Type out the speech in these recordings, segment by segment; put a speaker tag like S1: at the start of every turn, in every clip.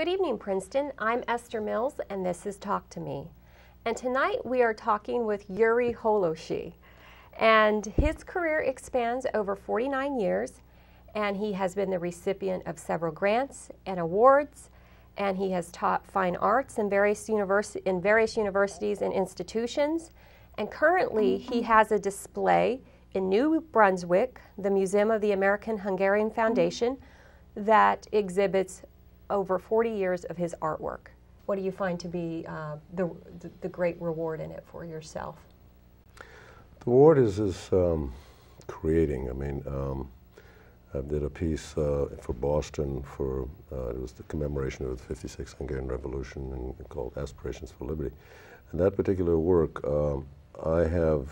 S1: Good evening, Princeton. I'm Esther Mills, and this is Talk to Me. And tonight we are talking with Gyuri Hollosy. And his career expands over 49 years, and he has been the recipient of several grants and awards, and he has taught fine arts in various universities and institutions. And currently he has a display in New Brunswick, the Museum of the American Hungarian Foundation, that exhibits over 40 years of his artwork. What do you find to be the great reward in it for yourself?
S2: The reward is creating. I mean, I did a piece for Boston for, it was the commemoration of the 56th Hungarian Revolution, and called Aspirations for Liberty. And that particular work, I have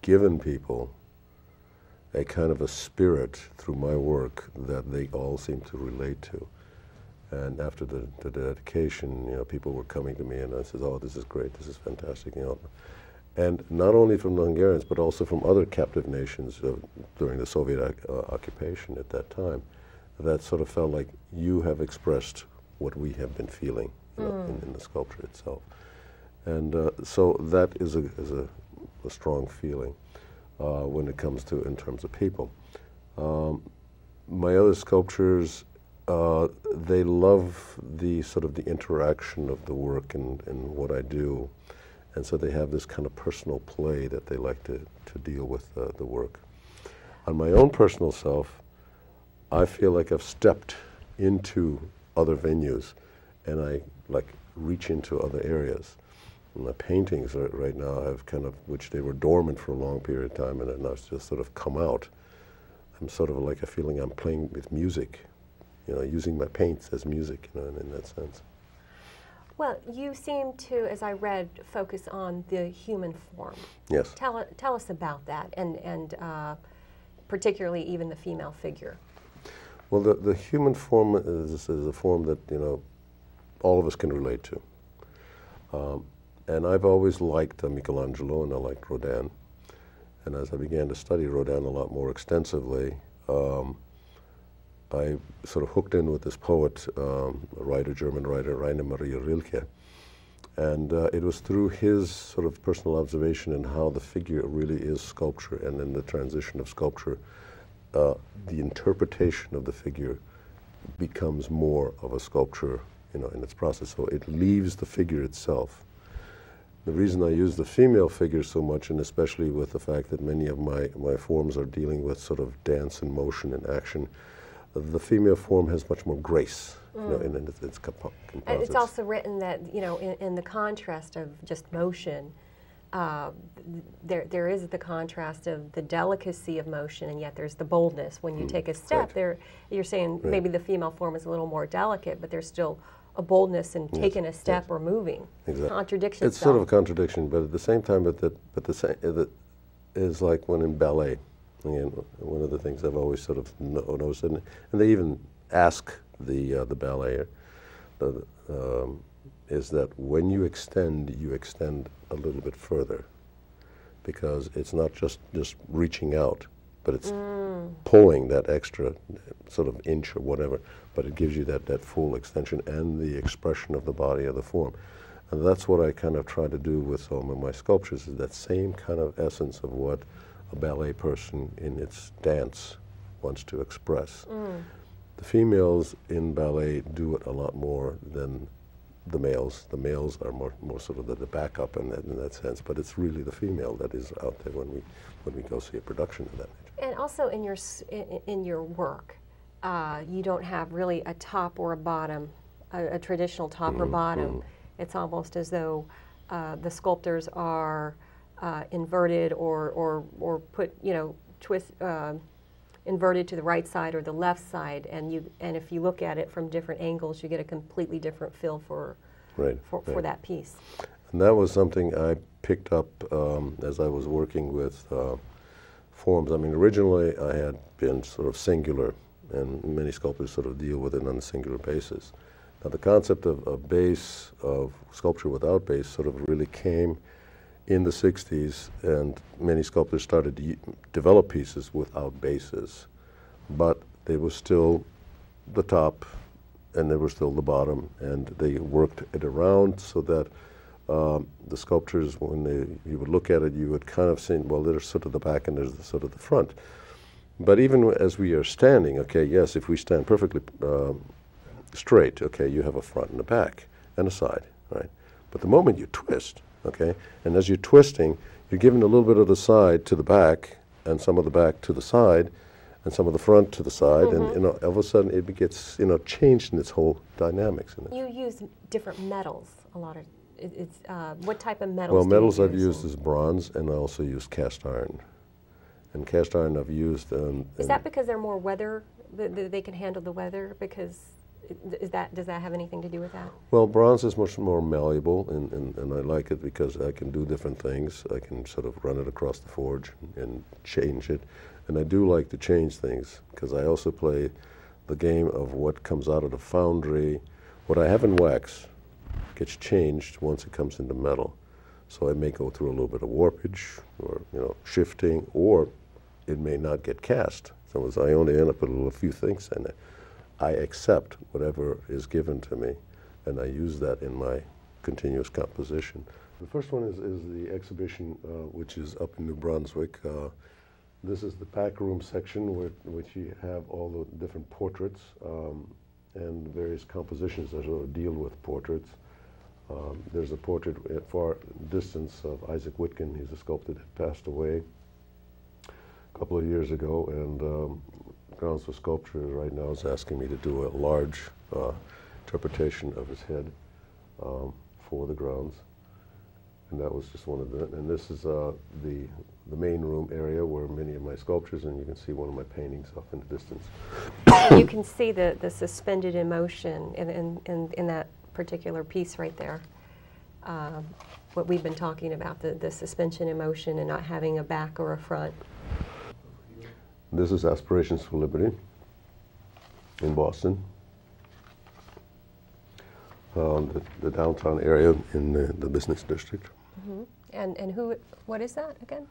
S2: given people a kind of a spirit through my work that they all seem to relate to. And after the dedication, you know, people were coming to me and I said, "Oh, this is great, this is fantastic," you know. And not only from the Hungarians, but also from other captive nations during the Soviet occupation at that time, that sort of felt like you have expressed what we have been feeling, you know, in the sculpture itself. And so that is a strong feeling when it comes to, in terms of people. My other sculptures, they love the sort of the interaction of the work and what I do, and so they have this kind of personal play that they like to deal with the work. On my own personal self, I feel like I've stepped into other venues and I like reach into other areas. And my paintings right now have kind of, which they were dormant for a long period of time and now it's just sort of come out. I'm sort of like a feeling I'm playing with music. You know, using my paints as music, you know, in that sense.
S1: Well, you seem to, as I read, focus on the human form.
S2: Yes.
S1: Tell us about that, and particularly even the female figure.
S2: Well, the human form is a form that, you know, all of us can relate to. And I've always liked Michelangelo and I liked Rodin. And as I began to study Rodin a lot more extensively, I sort of hooked in with this poet, German writer, Rainer Maria Rilke. And it was through his sort of personal observation and how the figure really is sculpture, and in the transition of sculpture, the interpretation of the figure becomes more of a sculpture, you know, in its process. So it leaves the figure itself. The reason I use the female figure so much, and especially with the fact that many of my forms are dealing with sort of dance and motion and action, the female form has much more grace, you know, in its composites.
S1: It's also written that, you know, in the contrast of just motion, there is the contrast of the delicacy of motion, and yet there's the boldness. When you take a step, you're saying maybe the female form is a little more delicate, but there's still a boldness in taking a step or moving.
S2: Exactly.
S1: Contradiction.
S2: It's sort of a contradiction, but at the same time, that is like when in ballet. Again, one of the things I've always sort of noticed, and they even ask the ballet, is that when you extend a little bit further, because it's not just reaching out, but it's pulling that extra sort of inch or whatever, but it gives you that full extension and the expression of the body of the form. And that's what I kind of try to do with some of my sculptures, is that same kind of essence of what a ballet person in its dance wants to express. The females in ballet do it a lot more than the males. The males are more sort of the backup in that sense, but it's really the female that is out there when we go see a production of that nature.
S1: And also in your work, you don't have really a top or a bottom, a traditional top or bottom. It's almost as though the sculptors are inverted or put, you know, inverted to the right side or the left side, and if you look at it from different angles, you get a completely different feel for that piece.
S2: And that was something I picked up as I was working with forms. I mean, originally I had been sort of singular, and many sculptors sort of deal with it on a singular basis. Now the concept of base, of sculpture without base, sort of really came in the 60s, and many sculptors started to develop pieces without bases, but they were still the top and there was still the bottom, and they worked it around so that the sculptures, when you would look at it, you would kind of say, well, there's sort of the back and there's the sort of the front. But even as we are standing, okay, yes, if we stand perfectly straight, okay, you have a front and a back and a side, right? But the moment you twist, okay, and as you're twisting, you're giving a little bit of the side to the back and some of the back to the side and some of the front to the side, and you know, all of a sudden it gets, you know, changed in its whole dynamics.
S1: You use different metals a lot of. What type of metals?
S2: Well,
S1: do you
S2: metals I've
S1: use?
S2: used is bronze, and I also use cast iron. And cast iron I've used.
S1: Is that because they're more weather? They can handle the weather? Because does that have anything to do with that?
S2: Well, bronze is much more malleable, and I like it because I can do different things. I can sort of run it across the forge and change it. And I do like to change things because I also play the game of what comes out of the foundry. What I have in wax gets changed once it comes into metal. So I may go through a little bit of warpage or, you know, shifting, or it may not get cast. So as I only end up with a few things in it, I accept whatever is given to me, and I use that in my continuous composition. The first one is the exhibition, which is up in New Brunswick. This is the pack room section, which you have all the different portraits and various compositions that sort of deal with portraits. There's a portrait at far distance of Isaac Whitkin. He's a sculptor that passed away a couple of years ago, and Grounds for Sculpture right now is asking me to do a large interpretation of his head for the grounds. And that was just one of the, and this is the main room area where many of my sculptures, and you can see one of my paintings off in the distance.
S1: You can see the suspended emotion in that particular piece right there. What we've been talking about, the suspension in motion and not having a back or a front.
S2: This is Aspirations for Liberty in Boston. The downtown area in the business district.
S1: Mm-hmm. And what is that again?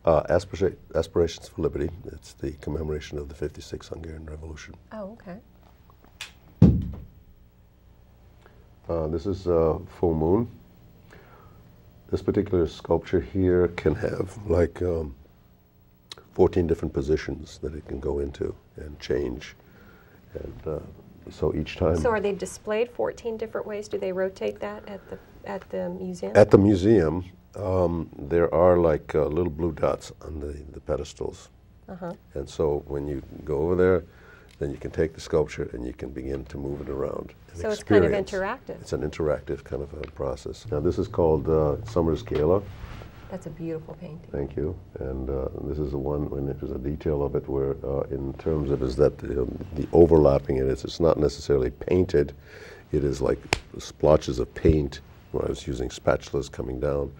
S2: Aspirations for Liberty. It's the commemoration of the 56th Hungarian Revolution.
S1: Oh, okay.
S2: This is Full Moon. This particular sculpture here can have like 14 different positions that it can go into and change. And so each time...
S1: So are they displayed 14 different ways? Do they rotate that at the museum?
S2: At the museum, there are like little blue dots on the pedestals.
S1: Uh-huh.
S2: And so when you go over there, then you can take the sculpture and you can begin to move it around.
S1: So it's kind of interactive.
S2: It's an interactive kind of a process. Now this is called Summer's Gala.
S1: That's a beautiful painting.
S2: Thank you. And this is the one when there's a detail of it where in terms of is that the overlapping in it, it's not necessarily painted. It is like splotches of paint where I was using spatulas coming down.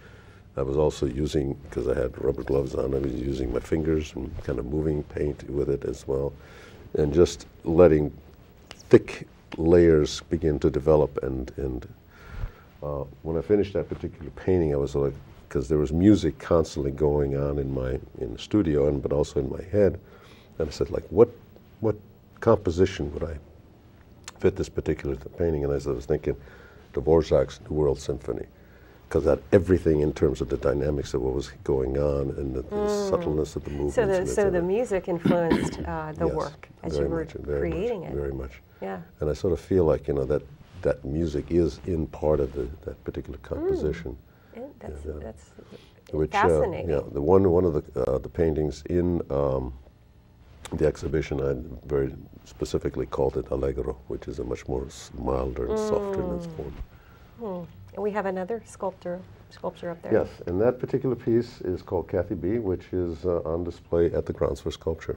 S2: I was also using, because I had rubber gloves on, I was using my fingers and kind of moving paint with it as well. And just letting thick layers begin to develop. And when I finished that particular painting, I was like, because there was music constantly going on in the studio, but also in my head, and I said, like, what composition would I fit this particular painting? And as I was thinking, Dvorak's New World Symphony, because that everything in terms of the dynamics of what was going on and the subtleness of the movements.
S1: So the music influenced the work as you were creating it.
S2: Very much.
S1: Yeah.
S2: And I sort of feel like, you know, that music is in part of that particular composition.
S1: That's
S2: which,
S1: fascinating.
S2: Yeah, one of the paintings in the exhibition, I very specifically called it Allegro, which is a much more milder and softer in its form.
S1: And we have another sculpture up there.
S2: Yes, and that particular piece is called Kathy B., which is on display at the Grounds for Sculpture.